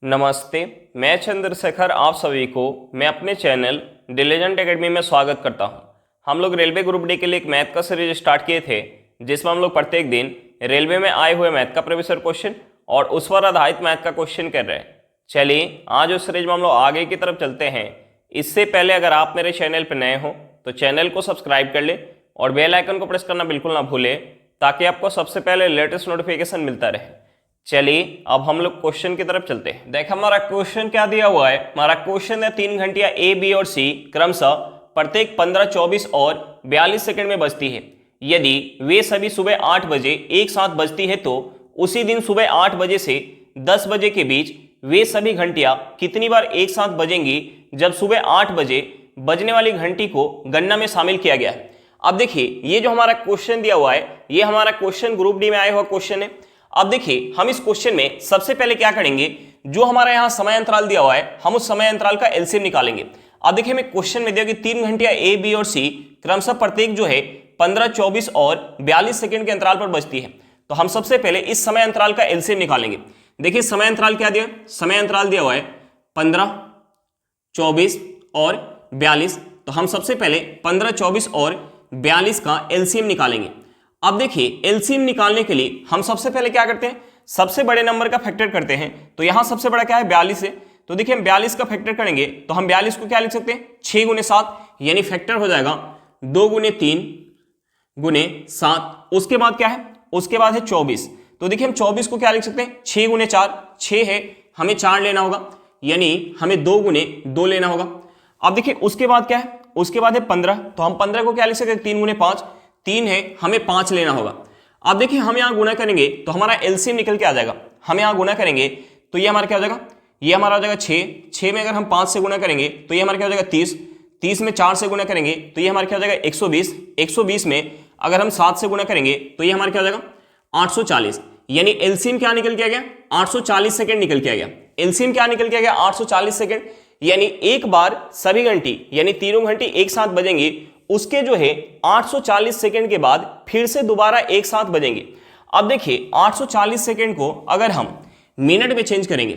नमस्ते, मैं चंद्रशेखर आप सभी को मैं अपने चैनल डिलीजेंट एकेडमी में स्वागत करता हूं। हम लोग रेलवे ग्रुप डी के लिए एक मैथ का सीरीज स्टार्ट किए थे, जिसमें हम लोग प्रत्येक दिन रेलवे में आए हुए मैथ का प्रीवियस ईयर क्वेश्चन और उस पर आधारित मैथ का क्वेश्चन कर रहे हैं। चलिए आज उस सीरीज में हम लोग आगे की तरफ चलते हैं। इससे पहले अगर आप मेरे चैनल पर नए हो तो चैनल को सब्सक्राइब कर ले और बेल आइकन को प्रेस करना बिल्कुल ना भूले, ताकि आपको सबसे पहले लेटेस्ट नोटिफिकेशन मिलता रहे। चलिए अब हम लोग क्वेश्चन की तरफ चलते हैं। देखो हमारा क्वेश्चन क्या दिया हुआ है। हमारा क्वेश्चन है 3 घंटियां ए, बी और सी क्रमशः प्रत्येक 15, 24 और 42 सेकंड में बजती है। यदि वे सभी सुबह 8 बजे एक साथ बजती है तो उसी दिन सुबह 8 बजे से 10 बजे के बीच वे सभी घंटियां कितनी बार एक साथ बजेंगी जब सुबह 8 बजे बजने वाली घंटी को गणना में शामिल किया गया है। अब देखिए ये जो हमारा क्वेश्चन दिया हुआ है, ये हमारा क्वेश्चन ग्रुप डी में आया हुआ क्वेश्चन है। अब देखिए हम इस क्वेश्चन में सबसे पहले क्या करेंगे, जो हमारा यहाँ समय अंतराल दिया हुआ है हम उस समय अंतराल का एलसीएम निकालेंगे। अब देखिए हमें क्वेश्चन में दिया कि 3 घंटियां ए, बी और सी क्रमशः प्रत्येक जो है 15, 24 और 42 सेकंड के अंतराल पर बजती है। तो हम सबसे पहले इस समय अंतराल का एलसीएम निकालेंगे। देखिए समय अंतराल क्या दिया, समय अंतराल दिया हुआ है 15, 24 और 42। तो हम सबसे पहले 15, 24 और 42 का एलसीएम निकालेंगे। अब देखिए एलसीएम निकालने के लिए हम सबसे पहले क्या करते हैं, सबसे बड़े नंबर का फैक्टर करते हैं। तो यहां सबसे बड़ा क्या है, 42 है। तो देखिए हम 42 का फैक्टर करेंगे तो हम 42 को क्या लिख सकते हैं, 6 गुने 7, यानी फैक्टर हो जाएगा 2 गुने 3 गुने 7। उसके बाद क्या है, उसके बाद है 24। तो देखिए हम 24 को क्या लिख सकते हैं, 6 गुने 4, 6 है, हमें 4 लेना होगा, यानी हमें 2 गुने 2 लेना होगा। अब देखिए उसके बाद क्या है, उसके बाद है 15। तो हम 15 को क्या लिख सकते हैं, 3 गुने 5, 3 है, हमें 5 लेना होगा। अब देखिए हम यहां गुना करेंगे तो हमारा एलसीएम निकल के आ जाएगा। हम यहां गुना करेंगे तो ये हमारा क्या हो जाएगा, ये हमारा हो जाएगा 6 में अगर हम 5 से गुना करेंगे तो ये हमारा क्या हो जाएगा 30 में 4 से गुना करेंगे तो ये हमारा क्या हो जाएगा 120 में अगर हम 7 से गुना करेंगे तो ये हमारा क्या हो जाएगा 840। यानी एलसीएम क्या निकल के आ गया, 840 सेकंड निकल के आ गया। एलसीएम क्या निकल के आ गया, 840 सेकंड। यानी एक बार सभी घंटी यानी तीनों घंटी एक साथ बजेंगी, उसके जो है 840 सेकंड के बाद फिर से दोबारा एक साथ बजेंगे। अब देखिए 840 सेकंड को अगर हम मिनट में चेंज करेंगे,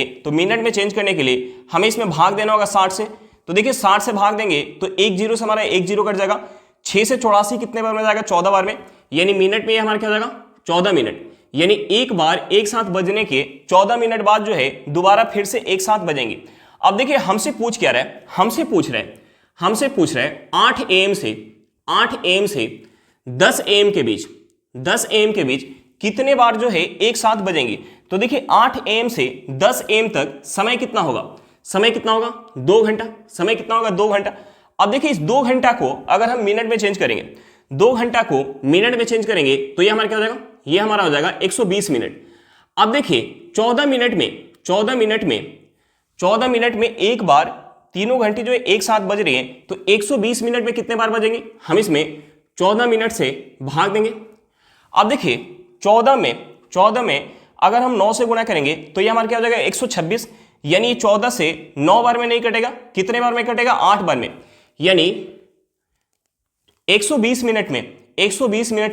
तो मिनट में चेंज करने के लिए हमें इसमें भाग देना होगा 60 से। तो देखिए 60 से भाग देंगे तो 1 जीरो से हमारा 1 जीरो कट जाएगा। 6 से 84 कितने बार में जाएगा, 14 बार में, यानी मिनट में हमारा क्या हो जाएगा 14 मिनट। यानी एक बार एक साथ बजने के 14 मिनट बाद जो है दोबारा फिर से एक साथ बजेंगे। अब देखिए हमसे पूछ क्या रहा है, हमसे पूछ रहे हैं 8 AM से 10 AM के बीच कितने बार जो है एक साथ बजेंगे। तो देखिए 8 AM से 10 AM तक समय कितना होगा, 2 घंटा। समय कितना होगा, 2 घंटा। अब देखिए इस 2 घंटा को अगर हम मिनट में चेंज करेंगे, 2 घंटा को मिनट में चेंज करेंगे तो ये हमारा क्या हो जाएगा, ये हमारा हो जाएगा 120 मिनट। अब देखिए 14 मिनट में एक बार तीनों घंटे जो है एक साथ बज रही हैं, तो 120 मिनट में कितने बार बजेंगे, हम इसमें 14 मिनट से भाग देंगे। अब देखिए 14 में अगर हम 9 से गुना करेंगे तो ये हमारा क्या हो जाएगा 126। यानी 14 से 9 बार में नहीं कटेगा, कितने बार में कटेगा, 8 बार में। यानी 120 मिनट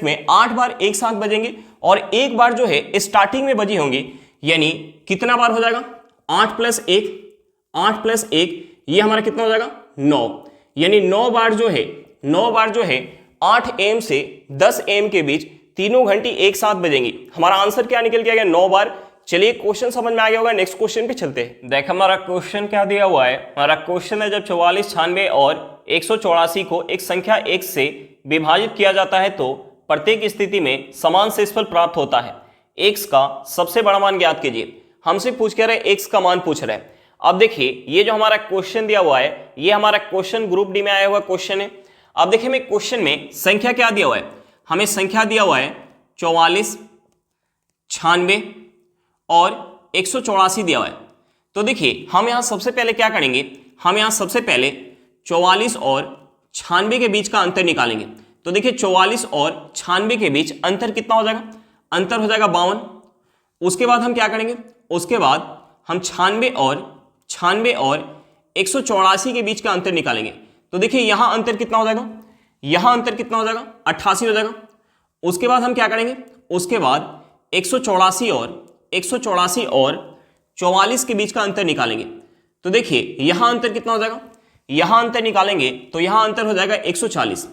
में 8 बार एक साथ बजेंगे और एक बार जो है स्टार्टिंग में बजी होंगी। यानी कितना बार हो जाएगा, 8 प्लस 1 ये हमारा कितना हो जाएगा 9। यानी 9 बार जो है 8 AM से 10 AM के बीच तीनों घंटी एक साथ बजेंगी। हमारा आंसर क्या निकल के आ गया, 9 बार। चलिए क्वेश्चन समझ में आ गया होगा, नेक्स्ट क्वेश्चन पे चलते हैं। देख हमारा क्वेश्चन क्या दिया हुआ है। हमारा क्वेश्चन है जब 44, 96 और 184 को एक संख्या x से विभाजित किया जाता है तो प्रत्येक स्थिति में समान शेषफल प्राप्त होता है। x का सबसे बड़ा मान ज्ञात कीजिए। हमसे पूछ के रहे x का मान पूछ रहे हैं। अब देखिए ये जो हमारा क्वेश्चन दिया हुआ है, ये हमारा क्वेश्चन ग्रुप डी में आया हुआ क्वेश्चन है। अब देखिए हमें क्वेश्चन में संख्या क्या दिया हुआ है, हमें संख्या दिया हुआ है 44, 96 और 184 दिया हुआ है। तो देखिए हम यहां सबसे पहले क्या करेंगे, हम यहां सबसे पहले 44 और 96 के बीच का अंतर निकालेंगे। तो देखिए 44 और 96 के बीच अंतर कितना हो जाएगा, अंतर हो जाएगा 52। उसके बाद हम क्या करेंगे, उसके बाद हम 96 और 184 के बीच का अंतर निकालेंगे। तो देखिए यहां अंतर कितना हो जाएगा, 88 हो जाएगा। उसके बाद हम क्या करेंगे, उसके बाद 184 और 184 और 44 के बीच का अंतर निकालेंगे तो देखिए यहां अंतर कितना हो जाएगा, यहां अंतर निकालेंगे तो यहां अंतर हो जाएगा 140।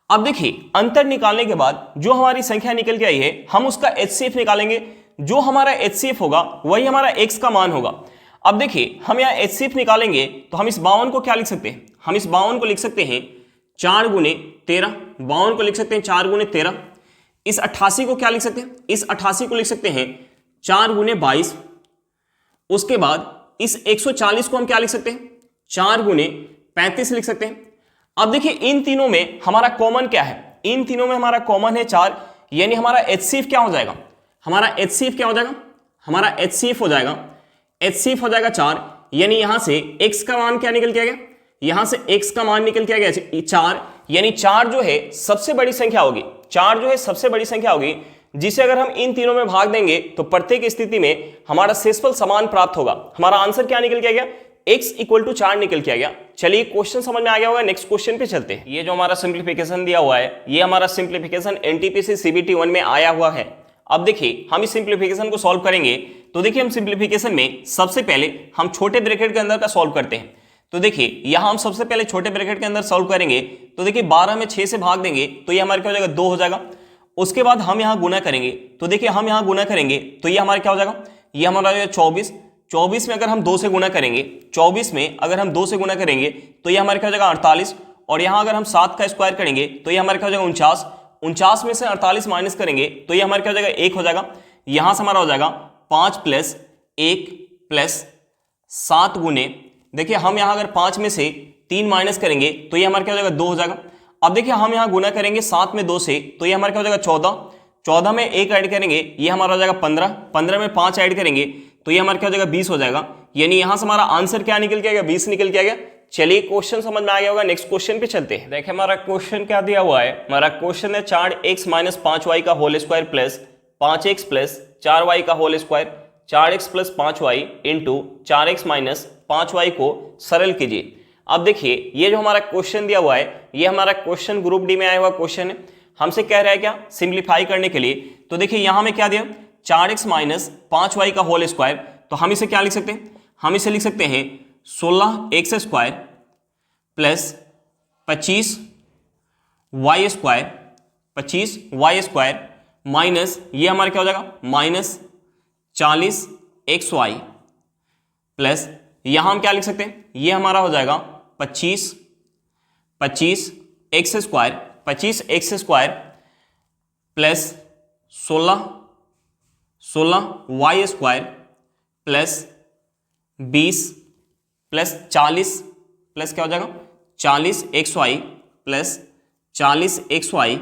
अब देखिए अंतर निकालने के बाद जो हमारी संख्या निकल के आई है हम उसका HCF निकालेंगे। जो हमारा HCF होगा वही हमारा x का मान होगा। अब देखिए हम यहाँ HCF निकालेंगे तो हम इस 52 को क्या लिख सकते हैं, हम इस 52 को लिख सकते हैं 4 गुने 13, 52 को लिख सकते हैं 4 गुने 13। इस 88 को क्या लिख सकते हैं, इस 88 को लिख सकते हैं 4 गुने 22। उसके बाद इस 140 को हम क्या लिख सकते हैं, 4 गुने 35 लिख सकते हैं। अब देखिए इन तीनों में हमारा कॉमन क्या है, इन तीनों में हमारा कॉमन है 4, यानी हमारा HCF क्या हो जाएगा, हमारा HCF क्या हो जाएगा, हमारा HCF हो जाएगा, HCF हो जाएगा 4, यानी यहां से x का मान क्या निकल के आ गया, यहां से x का मान निकल के आ गया 4, यानी 4 जो है सबसे बड़ी संख्या होगी, 4 जो है सबसे बड़ी संख्या होगी जिसे अगर हम इन तीनों में भाग देंगे तो प्रत्येक स्थिति में हमारा शेषफल समान प्राप्त होगा। हमारा आंसर क्या निकल के आ गया, x = 4 निकल के आ गया। चलिए क्वेश्चन समझ में आ गया होगा, नेक्स्ट क्वेश्चन पे चलते हैं। ये जो हमारा सिंप्लीफिकेशन दिया हुआ है ये हमारा सिंप्लीफिकेशन NTPC CBT 1 में आया हुआ है। अब देखिए हम इस सिंप्लीफिकेशन को सॉल्व करेंगे तो देखिए हम सिंप्लीफिकेशन में सबसे पहले हम छोटे ब्रैकेट के अंदर का सॉल्व करते हैं। तो देखिए यहां हम सबसे पहले छोटे ब्रैकेट के अंदर सॉल्व करेंगे तो देखिए 12 में 6 से भाग देंगे तो ये हमारे क्या हो जाएगा, 2 हो जाएगा। उसके बाद हम यहाँ गुना करेंगे तो देखिए हम यहाँ गुना करेंगे तो ये हमारा क्या हो जाएगा, ये हमारा 24, 24 में अगर हम 2 से गुना करेंगे, 24 में अगर हम 2 से गुना करेंगे तो ये हमारे क्या हो जाएगा 48, और यहाँ अगर हम 7 का स्क्वायर करेंगे तो ये हमारे क्या हो जाएगा 49, 49 में से 48 माइनस करेंगे तो ये हमारे क्या हो जाएगा 1 हो जाएगा। यहाँ से हमारा हो जाएगा 5 + 1 + 7 गुने, देखिए हम यहाँ अगर 5 में से 3 माइनस करेंगे तो ये हमारा क्या हो जाएगा 2 हो जाएगा। अब देखिए हम यहाँ गुना करेंगे 7 में 2 से तो ये हमारा क्या हो जाएगा 14, 14 में 1 ऐड करेंगे ये हमारा हो जाएगा 15, 15 में 5 ऐड करेंगे तो ये हमारा क्या हो जाएगा 20 हो जाएगा। यानी यहां से हमारा आंसर क्या निकल के आ गया, 20 निकल के आ गया। चलिए क्वेश्चन समझ में आ गया होगा, नेक्स्ट क्वेश्चन पे चलते हैं। देखिए हमारा क्वेश्चन क्या दिया हुआ है, हमारा क्वेश्चन है 4x - 5y का whole square plus 5x + 4y का whole square, 4x + 5y into 4x - 5y को सरल कीजिए। अब देखिए ये जो हमारा क्वेश्चन दिया हुआ है ये हमारा क्वेश्चन ग्रुप डी में आया हुआ क्वेश्चन है। हमसे कह रहा है क्या, सिंप्लीफाई करने के लिए। तो देखिए यहां में क्या दिया, 4x - 5y का होल स्क्वायर, तो हम इसे क्या लिख सकते हैं, हम इसे लिख सकते हैं 16x² प्लस 25y² माइनस ये हमारा क्या हो जाएगा -40xy प्लस यहां हम क्या लिख सकते हैं, ये हमारा हो जाएगा 25x² plus 16y² plus 20 plus 40 plus क्या हो जाएगा 40xy प्लस 40xy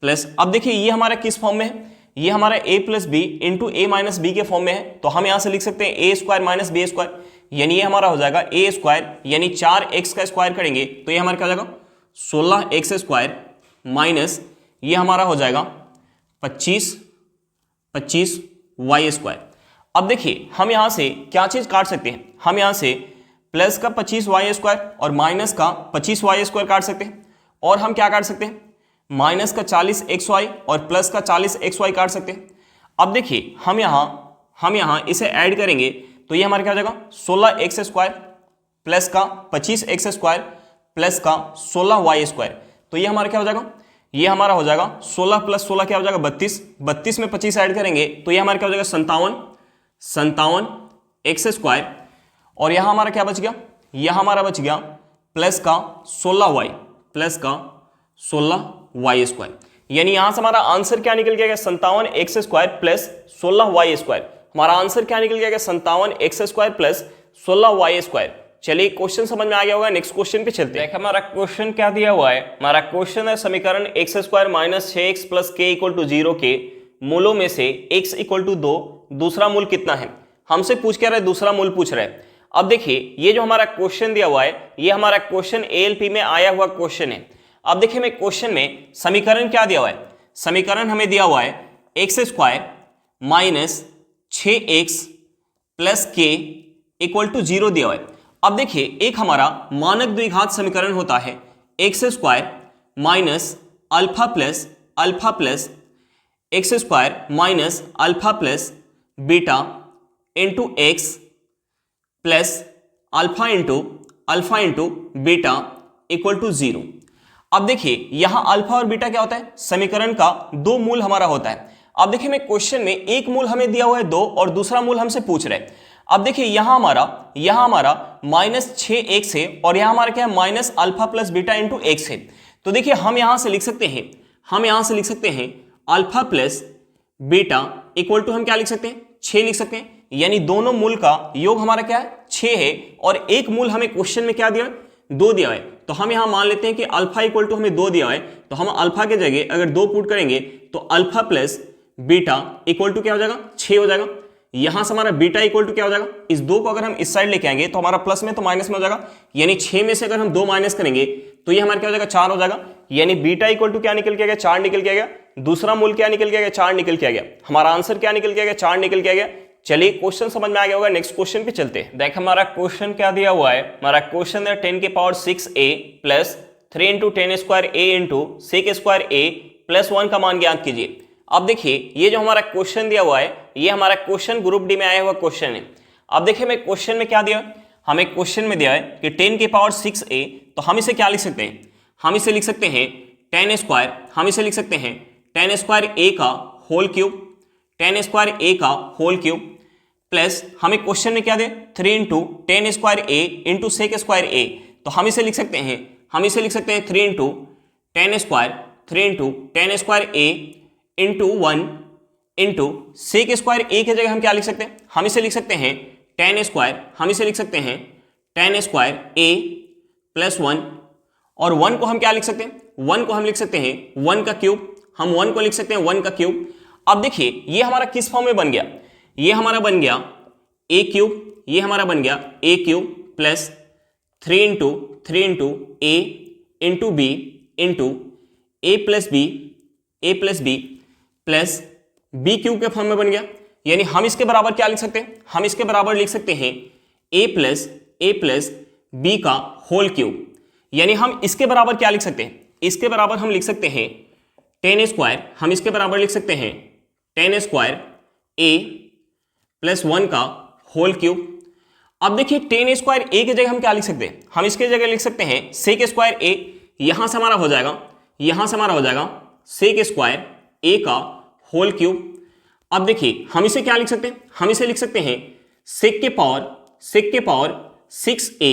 प्लस, अब देखिए ये हमारा किस फॉर्म में है, ये हमारा a + b into a - b के फॉर्म में है। तो हम यहां से लिख सकते हैं a² - b², यानी ये हमारा हो जाएगा a², यानी 4x का स्क्वायर करेंगे तो ये हमारा क्या हो जाएगा 16x² माइनस ये हमारा हो जाएगा 25y²। अब देखिए हम यहां से क्या चीज काट सकते हैं, हम यहां से प्लस का 25y² और माइनस का 25y² काट सकते हैं, और हम क्या काट सकते हैं माइनस का 40xy और प्लस का 40xy काट सकते हैं। अब देखिए हम यहां इसे ऐड करेंगे तो ये हमारा क्या हो जाएगा 16x² प्लस का 25x² प्लस का 16y², तो ये हमारा क्या हो जाएगा, ये हमारा हो जाएगा 16 + 16 क्या हो जाएगा 32, 32 में 25 ऐड करेंगे तो ये हमारा क्या हो जाएगा 57x², और यहां हमारा क्या बच गया, यहां हमारा बच गया प्लस का 16y प्लस का 16y², यानी यहां से हमारा आंसर क्या निकल गया 57x² प्लस 16y²। हमारा आंसर क्या निकल गया 57x² प्लस 16y²। चलिए क्वेश्चन समझ में आ गया होगा, नेक्स्ट क्वेश्चन पे चलते हैं। हमारा क्वेश्चन क्या दिया हुआ है, हमारा क्वेश्चन है समीकरण x² - 6x + k = 0 के मूलों में से x = 2 दूसरा मूल कितना है। हमसे पूछ क्या रहा है, दूसरा मूल पूछ रहा है। अब देखिए ये जो हमारा क्वेश्चन दिया हुआ है ये हमारा क्वेश्चन ALP में आया हुआ क्वेश्चन है। अब देखिए मैं क्वेश्चन में समीकरण क्या दिया हुआ है, समीकरण हमें दिया हुआ है x² - 6x + k = 0 दिया हुआ है। अब देखिए एक हमारा मानक द्विघात समीकरण होता है x² - α + x² - α + beta into x plus alpha into beta equal to 0। अब देखिए यहां अल्फा और बीटा क्या होता है, समीकरण का दो मूल हमारा होता है। अब देखिए मैं क्वेश्चन में एक मूल हमें दिया हुआ है 2 और दूसरा मूल हमसे पूछ रहे हैं। अब देखिए यहां हमारा -6x है और यहां हमारा क्या है minus alpha plus beta into x है। तो देखिए हम यहां से लिख सकते हैं alpha plus beta equal to हम क्या लिख सकते हैं 6 लिख सकते हैं, यानी दोनों मूल का योग हमारा क्या है 6 है और एक मूल हमें क्वेश्चन में क्या दिया है 2 दिया है। तो हम यहां मान लेते हैं कि अल्फा इक्वल टू हमें 2 दिया है, तो हम अल्फा के जगह अगर 2 पुट करेंगे तो alpha plus beta equal to क्या हो जाएगा 6 हो जाएगा। यहां से हमारा बीटा इक्वल टू क्या हो जाएगा, इस 2 को अगर हम इस साइड लेके आएंगे तो हमारा प्लस में तो माइनस में हो जाएगा, यानी 6 में से अगर हम 2 माइनस करेंगे तो ये हमारा क्या हो जाएगा 4 हो जाएगा। यानी बीटा इक्वल टू क्या निकल के आ गया 4 निकल के आ गया, दूसरा मूल क्या निकल के आ गया 4 निकल के आ गया, हमारा आंसर क्या निकल के आ गया 4 निकल के आ गया। चलिए क्वेश्चन समझ में आ गया होगा, नेक्स्ट क्वेश्चन पे चलते हैं। देख हमारा क्वेश्चन क्या दिया हुआ है, हमारा क्वेश्चन है 10 की power 6a plus 3 into 10 square a into sec square a plus 1 का मान ज्ञात कीजिए। अब देखिए ये जो हमारा क्वेश्चन दिया हुआ है ये हमारा क्वेश्चन ग्रुप डी में आया हुआ क्वेश्चन है। अब देखिए मैं क्वेश्चन में क्या दिया, हमें क्वेश्चन में दिया है कि 10 की पावर 6a, तो हम इसे क्या लिख सकते हैं, हम इसे लिख सकते हैं 10 स्क्वायर, हम इसे लिख सकते हैं 10 स्क्वायर a का होल क्यूब, 10 स्क्वायर a का होल क्यूब प्लस हमें क्वेश्चन में क्या दे 3 into 10 square a into sec square a, तो हम इसे लिख सकते हैं 3 into 10 square a into 1 into sec square a की जगह हम क्या लिख सकते हैं, हम इसे लिख सकते हैं 10 स्क्वायर, हम इसे लिख सकते हैं 10 स्क्वायर a प्लस 1 और 1 को हम क्या लिख सकते हैं, 1 को हम लिख सकते हैं 1 का क्यूब, हम 1 को लिख सकते हैं 1 का क्यूब। अब देखिए ये हमारा किस फॉर्म में बन गया, ये हमारा बन गया a क्यूब, ये हमारा बन गया a cube plus 3 into a into b into a plus b plus b cube के फॉर्म में बन गया। यानी हम इसके बराबर क्या लिख सकते हैं, हम इसके बराबर लिख सकते हैं a प्लस b का होल क्यूब। यानी हम इसके बराबर क्या लिख सकते हैं, इसके बराबर हम लिख सकते हैं 10 स्क्वायर, हम इसके बराबर लिख सकते हैं 10 स्क्वायर a प्लस 1 का होल क्यूब। अब देखिए 10 स्क्वायर a की जगह हम क्या लिख सकते हैं, हम इसके जगह लिख सकते हैं सेक स्क्वायर a, यहां से हमारा हो जाएगा सेक स्क्वायर a का होल क्यूब। अब देखिए हम इसे क्या लिख सकते हैं, हम इसे लिख सकते हैं सेक के पावर 6a,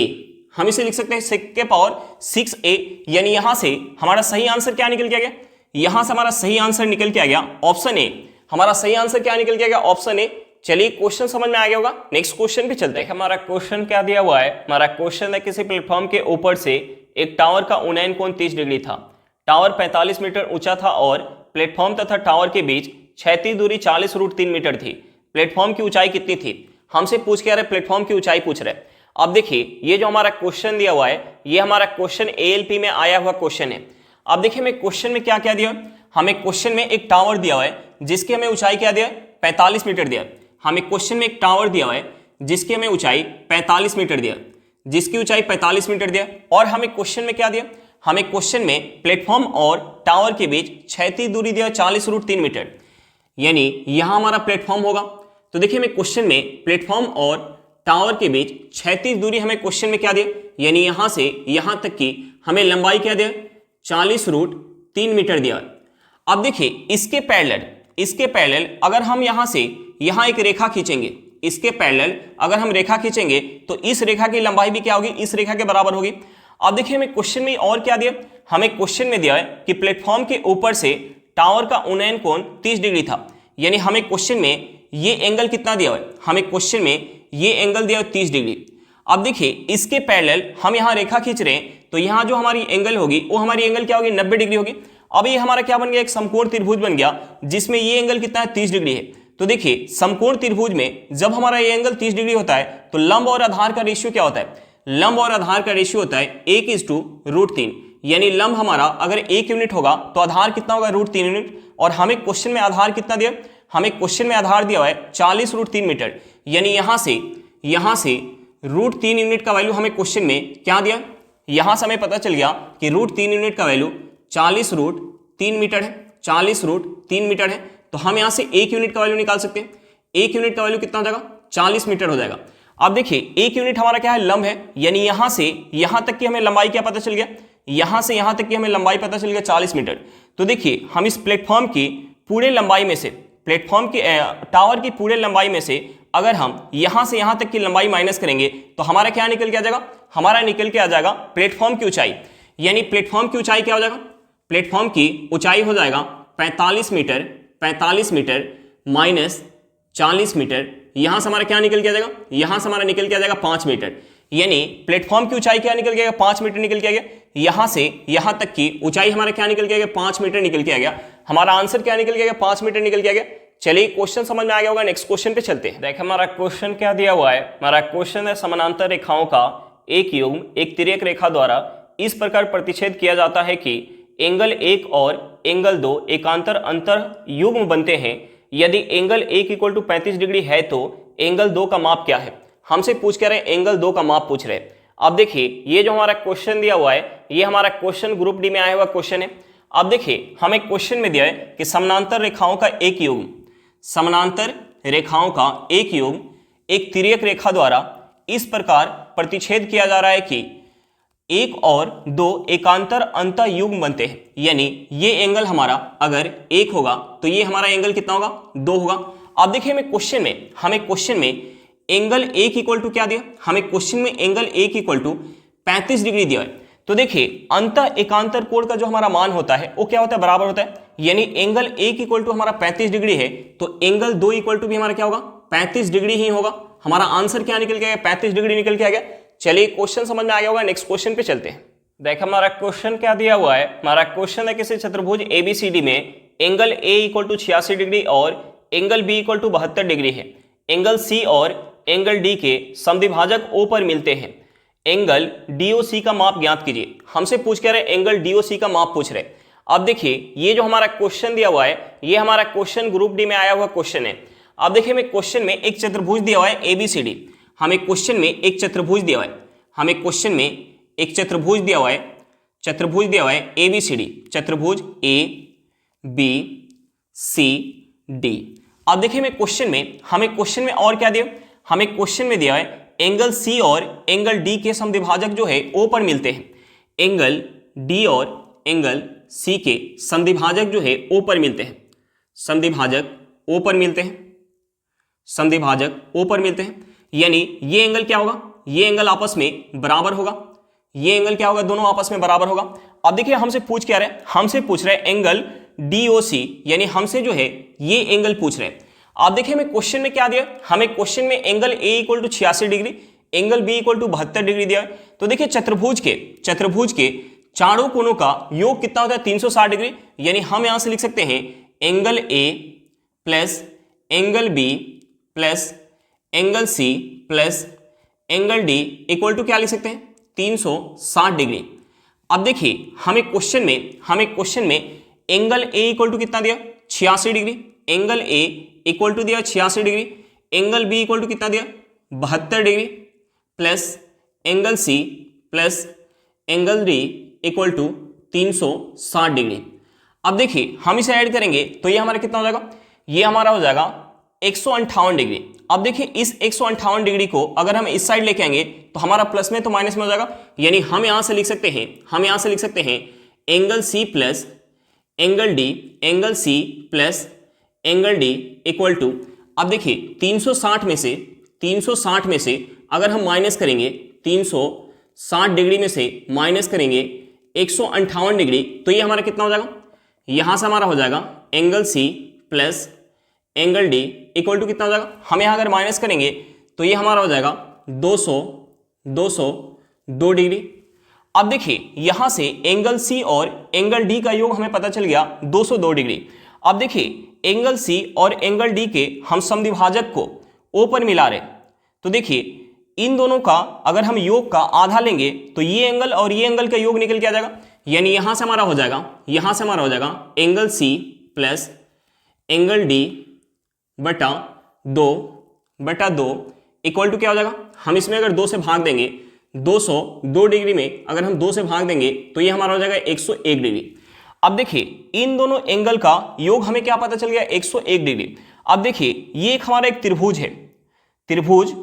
हम इसे लिख सकते हैं सेक के पावर 6a। यानी यहां से हमारा सही आंसर क्या निकल के आ गया, यहां से हमारा सही आंसर निकल के आ गया ऑप्शन ए, हमारा सही आंसर क्या निकल के आ गया ऑप्शन ए। चलिए क्वेश्चन समझ में आ गया होगा, नेक्स्ट क्वेश्चन पे चलते हैं। हमारा क्वेश्चन क्या दिया हुआ है, हमारा क्वेश्चन है किसी प्लेटफॉर्म के ऊपर से एक टावर का उन्नयन कोण 30 डिग्री था, टावर 45 मीटर ऊंचा था और प्लेटफॉर्म तथा टावर के बीच क्षैतिज दूरी 40√3 मीटर थी। प्लेटफॉर्म की ऊंचाई कितनी थी, हमसे पूछ के आ रहे प्लेटफॉर्म की ऊंचाई पूछ रहे। अब देखिए ये जो हमारा क्वेश्चन दिया हुआ है ये हमारा क्वेश्चन ALP में आया हुआ क्वेश्चन है। अब देखिए मैं क्वेश्चन में क्या क्या दिया, हमें क्वेश्चन में एक टावर दिया हुआ है जिसकी हमें ऊंचाई क्या दिया 45 मीटर दिया। हमें क्वेश्चन में एक टावर दिया हुआ है जिसकी हमें ऊंचाई 45 मीटर दिया, जिसकी ऊंचाई 45 मीटर दिया। और हमें क्वेश्चन में क्या दिया, हमें क्वेश्चन में प्लेटफॉर्म और टावर के बीच क्षैतिज दूरी दिया 40√3 मीटर, यानी यहां हमारा प्लेटफॉर्म होगा। तो देखिए मैं क्वेश्चन में प्लेटफॉर्म और टावर के बीच क्षैतिज दूरी हमें क्वेश्चन में क्या दिया, यानी यहां से यहां तक की हमें लंबाई क्या दिया 40√3 मीटर दिया। अब देखिए इसके पैरेलल अगर हम यहां से यहां एक रेखा खींचेंगे, इसके पैरेलल अगर हम रेखा खींचेंगे तो इस रेखा की लंबाई भी क्या होगी, इस रेखा के बराबर होगी। अब देखिए हमें क्वेश्चन में और क्या दिया, हमें क्वेश्चन में दिया है कि प्लेटफॉर्म के ऊपर से टावर का उन्नयन कोण 30 डिग्री था, यानी हमें क्वेश्चन में ये एंगल कितना दिया हुआ है, हमें क्वेश्चन में ये एंगल दिया है 30 डिग्री। अब देखिए इसके पैरेलल हम यहाँ रेखा खींच रहे हैं तो यहाँ जो हमारी एंगल होगी वो हमारी एंगल क्या होगी 90 डिग्री होगी। अब ये हमारा क्या बन गया, एक समकोण त्रिभुज बन गया जिसमें ये एंगल कितना है 30 डिग्री है। तो देखिए समकोण त्रिभुज में जब हमारा ये एंगल 30 डिग्री होता है तो लंब और आधार का रेशियो क्या होता है, लंब और आधार का रेशियो होता है 1:√3, यानी लंब हमारा अगर 1 यूनिट होगा तो आधार कितना होगा √3 यूनिट। और हमें क्वेश्चन में आधार कितना दिया, हमें क्वेश्चन में आधार दिया हुआ है 40√3 मीटर, यानी यहां से √3 यूनिट का वैल्यू हमें क्वेश्चन में क्या दिया, यहां से हमें पता चल गया कि √3 यूनिट का वैल्यू 40√3 मीटर है, 40√3 मीटर है। तो हम यहां से 1 यूनिट का वैल्यू निकाल सकते हैं, एक यूनिट का वैल्यू कितना हो जाएगा 40 मीटर हो जाएगा। अब देखिए एक यूनिट हमारा क्या है, लंब है, यानी यहां से यहां तक की हमें लंबाई क्या पता चल गया, यहां से यहां तक की हमें लंबाई पता चल गया 40 मीटर। तो देखिए हम इस प्लेटफॉर्म की पूरे लंबाई में से, प्लेटफॉर्म की टावर की पूरे लंबाई में से अगर हम यहां से यहां तक की लंबाई माइनस करेंगे तो हमारा क्या निकल के आ जाएगा, हमारा निकल के आ जाएगा प्लेटफॉर्म की ऊंचाई। यानी प्लेटफॉर्म की ऊंचाई क्या हो जाएगा, प्लेटफॉर्म की ऊंचाई हो जाएगा 45 मीटर, 45 मीटर माइनस 40 मीटर, यहां से हमारा क्या निकल के आ जाएगा, यहां से हमारा निकल के आ जाएगा 5 मीटर। यानी प्लेटफॉर्म की ऊंचाई क्या निकल के आ गया, 5 मीटर निकल के आ गया। यहां से यहां तक की ऊंचाई हमारा क्या निकल के आ गया, 5 मीटर निकल के आ गया। हमारा आंसर क्या निकल के आ गया, 5 मीटर निकल के आ गया। चलिए क्वेश्चन समझ में आ गया होगा, नेक्स्ट क्वेश्चन पे चलते हैं। देखिए हमारा क्वेश्चन क्या दिया हुआ है, हमारा क्वेश्चन है समानांतर रेखाओं का एक युग्म एक तिर्यक रेखा द्वारा इस प्रकार प्रतिच्छेद किया जाता है कि एंगल 1 और एंगल 2 एकांतर अंतर युग्म बनते हैं। यदि एंगल 1 इक्वल टू 35 डिग्री है तो एंगल 2 का माप क्या है। हमसे पूछ कर रहे हैं, एंगल 2 का माप पूछ रहे हैं। अब देखिए ये जो हमारा क्वेश्चन दिया हुआ है ये हमारा क्वेश्चन ग्रुप डी में आया हुआ क्वेश्चन है। अब देखिए हमें क्वेश्चन में दिया है कि समानांतर रेखाओं का एक युग्म, समानांतर रेखाओं का एक युग्म एक तिर्यक रेखा द्वारा इस प्रकार प्रतिच्छेद किया जा रहा है कि 1 और 2 एकांतर अंतः युग्म बनते हैं। यानी ये एंगल हमारा अगर 1 होगा तो ये हमारा एंगल कितना होगा, 2 होगा। अब देखिए हमें क्वेश्चन में एंगल 1 इक्वल टू क्या दिया, हमें क्वेश्चन में एंगल 1 इक्वल टू 35 डिग्री दिया है। तो देखिए अंतः एकांतर कोण का जो हमारा मान होता है वो क्या होता है, बराबर होता है। यानी एंगल 1 इक्वल टू हमारा 35 डिग्री है तो एंगल 2 इक्वल टू भी हमारा क्या होगा, 35 डिग्री ही होगा। हमारा आंसर क्या निकल के आया, 35 डिग्री निकल के आ गया। चलिए क्वेश्चन समझ में आ गया होगा, नेक्स्ट क्वेश्चन पे चलते हैं। देखो हमारा क्वेश्चन क्या दिया हुआ है, हमारा क्वेश्चन है किसी चतुर्भुज ABCD में angle A equal to 86 degree और angle B equal to 72 degree है। एंगल C और एंगल D के समद्विभाजक O पर मिलते हैं। एंगल DOC का माप ज्ञात कीजिए। हमसे पूछ के रहे एंगल DOC का माप पूछ रहे। अब देखिए ये जो हमारा क्वेश्चन दिया हुआ है ये हमारा क्वेश्चन ग्रुप डी में आया हुआ क्वेश्चन है। अब देखिए हमें क्वेश्चन में एक चतुर्भुज दिया हुआ है ABCD, हमें क्वेश्चन में एक चतुर्भुज दिया हुआ है, हमें क्वेश्चन में एक चतुर्भुज दिया हुआ है ABCD, चतुर्भुज ABCD। अब देखिए हमें क्वेश्चन में और क्या दिया, हमें क्वेश्चन में दिया है एंगल C और एंगल D के समद्विभाजक जो है O पर मिलते हैं। एंगल D और एंगल C के समद्विभाजक जो है O पर मिलते हैं, समद्विभाजक O पर मिलते हैं, समद्विभाजक O पर मिलते हैं। यानी ये एंगल क्या होगा, ये एंगल आपस में बराबर होगा, ये एंगल क्या होगा, दोनों आपस में बराबर होगा। अब देखिए हमसे पूछ क्या रहे हैं, हमसे पूछ रहे हैं एंगल DOC, यानी हमसे जो है ये एंगल पूछ रहे हैं। आप देखिए हमें क्वेश्चन में क्या दिया, हमें क्वेश्चन में angle A equal to 86 degree, angle B equal to 72 degree दिया है। तो देखिए चतुर्भुज के चारों कोणों का योग कितना होता है, 360 डिग्री। यानी हम यहां से लिख सकते हैं angle A plus angle B plus angle C plus angle D equal to क्या लिख सकते हैं, 360 डिग्री। अब देखिए हमें क्वेश्चन में एंगल A इक्वल टू कितना दिया, 86 degree, angle A equal to दिया 86 degree, angle B equal to कितना दिया, 72 degree, plus angle C plus angle D equal to 360 degree. अब देखिए हम इसे ऐड करेंगे तो ये हमारा कितना हो जाएगा, ये हमारा हो जाएगा 158 डिग्री। अब देखिए इस 158 डिग्री को अगर हम इस साइड लेके आएंगे तो हमारा प्लस में तो माइनस में हो जाएगा। यानी हम यहां से लिख सकते हैं angle C plus angle D, angle C plus angle D equal to, अब देखिए 360 में से अगर हम माइनस करेंगे, 360 डिग्री में से माइनस करेंगे 158 डिग्री तो ये हमारा कितना हो जाएगा, यहां से हमारा हो जाएगा angle C plus angle D equal to कितना हो जाएगा, हम यहां अगर माइनस करेंगे तो ये हमारा हो जाएगा 202 डिग्री। अब देखिए यहां से एंगल C और एंगल D का योग हमें पता चल गया 202 डिग्री। अब देखिए एंगल C और एंगल D के हम समद्विभाजक को O पर मिला रहे, तो देखिए इन दोनों का अगर हम योग का आधा लेंगे तो ये एंगल और ये एंगल का योग निकल के आ जाएगा। यानी यहां से हमारा हो जाएगा angle C plus angle D बटा 2 इक्वल टू क्या हो जाएगा, हम इसमें अगर 2 से भाग देंगे, 202 डिग्री में अगर हम 2 से भाग देंगे तो ये हमारा हो जाएगा 101 डिग्री। अब देखिए इन दोनों एंगल का योग हमें क्या पता चल गया, 101 डिग्री। अब देखिए ये एक हमारा एक त्रिभुज है, त्रिभुज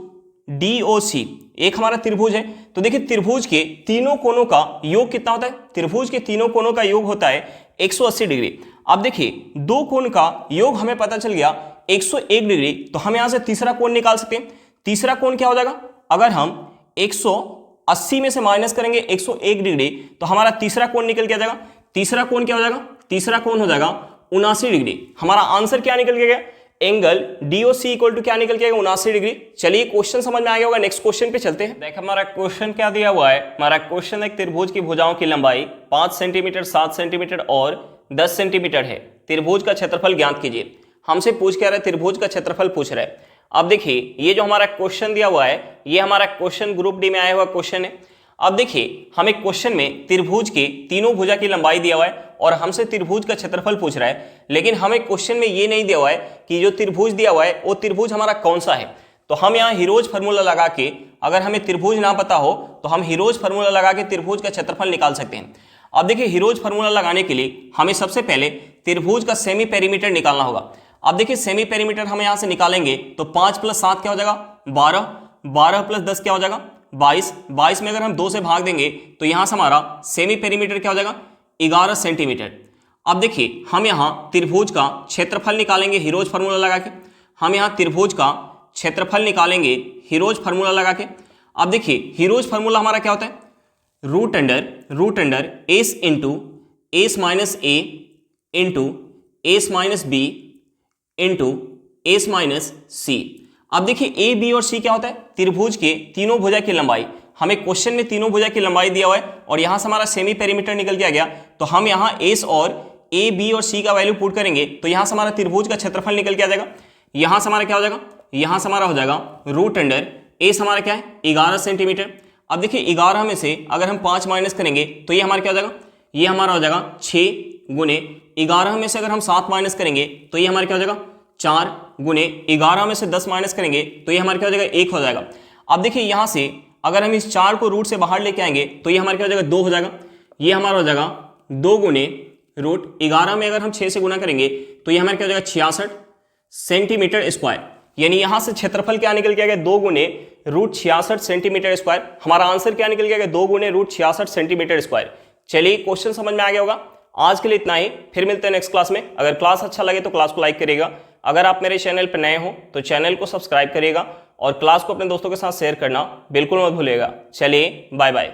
DOC एक हमारा त्रिभुज है। तो देखिए त्रिभुज के तीनों कोनों का योग कितना होता है, त्रिभुज के तीनों कोनों का योग होता है 180 डिग्री। अब देखिए दो कोण का योग हमें पता चल गया 101 डिग्री, तो हम यहां से तीसरा कोण निकाल सकते हैं। तीसरा कोण क्या हो जाएगा, अगर हम 180 में से माइनस करेंगे 101 डिग्री तो हमारा तीसरा कोण निकल के आ जाएगा। तीसरा कोण क्या हो जाएगा, तीसरा कोण हो जाएगा 79 डिग्री। हमारा आंसर क्या निकल के गया, एंगल DOC इक्वल टू क्या निकल के आएगा, 79 डिग्री। चलिए क्वेश्चन समझ में आ गया होगा, नेक्स्ट क्वेश्चन पे चलते हैं। देख हमारा क्वेश्चन क्या दिया हुआ है, हमारा क्वेश्चन एक त्रिभुज की भुजाओं की लंबाई 5 सेंटीमीटर, 7 सेंटीमीटर और 10 सेंटीमीटर है। त्रिभुज का क्षेत्रफल ज्ञात कीजिए। हमसे पूछ क्या रहा है, त्रिभुज का क्षेत्रफल पूछ रहा है। अब देखिए ये जो हमारा क्वेश्चन दिया हुआ है ये हमारा क्वेश्चन ग्रुप डी में आया हुआ क्वेश्चन है। अब देखिए हमें क्वेश्चन में त्रिभुज के तीनों भुजा की लंबाई दिया हुआ है और हमसे त्रिभुज का क्षेत्रफल पूछ रहा है, लेकिन हमें क्वेश्चन में ये नहीं दिया हुआ है कि जो त्रिभुज दिया हुआ है वो त्रिभुज हमारा कौन सा है। तो हम यहाँ हीरोज फार्मूला लगा के, अगर हमें त्रिभुज ना पता हो तो हम हीरोज फार्मूला लगा के त्रिभुज का क्षेत्रफल निकाल सकते हैं। अब देखिए हीरोज फार्मूला लगाने के लिए हमें सबसे पहले त्रिभुज का सेमी पेरीमीटर निकालना होगा। अब देखिए सेमी पेरीमीटर हम यहाँ से निकालेंगे तो 5 + 7 क्या हो जाएगा, 12, 12 + 10 क्या हो जाएगा, 22, 22 में अगर हम 2 से भाग देंगे तो यहाँ से हमारा सेमी पेरीमीटर क्या हो जाएगा, 11 सेंटीमीटर। अब देखिए हम यहाँ त्रिभुज का क्षेत्रफल निकालेंगे हीरोज फार्मूला लगा के। हम यहाँ त्रिभुज का क्षेत्रफल निकालेंगे हीरोज फार्मूला लगा के। अब देखिए हीरोज फार्मूला हमारा क्या होता है, root under S into S minus A into S minus B into S minus C. अब देखिए ए बी और सी क्या होता है, त्रिभुज के तीनों भुजा की लंबाई। हमें क्वेश्चन में तीनों भुजा की लंबाई दिया हुआ है और यहां से हमारा सेमी पेरीमीटर निकल के आ गया। तो हम यहां एस और ए बी और सी का वैल्यू पुट करेंगे तो यहां से हमारा त्रिभुज का क्षेत्रफल निकल के आ जाएगा। यहां से हमारा क्या हो जाएगा, यहां से हमारा हो जाएगा रूट अंडर एस हमारा क्या है, 11 सेंटीमीटर। अब देखिए 11 में से अगर हम 5 माइनस करेंगे तो ये हमारा क्या हो जाएगा, ये हमारा हो जाएगा 6 गुने 11 में से अगर हम 7 माइनस करेंगे तो ये हमारा क्या हो जाएगा, 4 गुने 11 में से 10 माइनस करेंगे तो ये हमारा क्या हो जाएगा, 1 हो जाएगा। अब देखिए यहां से अगर हम इस 4 को रूट से बाहर लेके आएंगे तो ये हमारा क्या हो जाएगा, 2 हो जाएगा। ये हमारा हो जाएगा 2 गुने रूट 11 में अगर हम 6 से गुना करेंगे तो ये हमारा क्या हो जाएगा, 66 सेंटीमीटर स्क्वायर। यानी यहां से क्षेत्रफल क्या निकल के आ गया, 2 गुने रूट 66 सेंटीमीटर स्क्वायर। हमारा आंसर क्या निकल गया, 2 गुने रूट 66 सेंटीमीटर स्क्वायर। चलिए क्वेश्चन समझ में आ गया होगा। आज के लिए इतना ही, फिर मिलते हैं नेक्स्ट क्लास में। अगर क्लास अच्छा लगे तो क्लास को लाइक करिएगा। अगर आप मेरे चैनल पर नए हो तो चैनल को सब्सक्राइब करिएगा और क्लास को अपने दोस्तों के साथ शेयर करना बिल्कुल मत भूलिएगा। चलिए बाय बाय।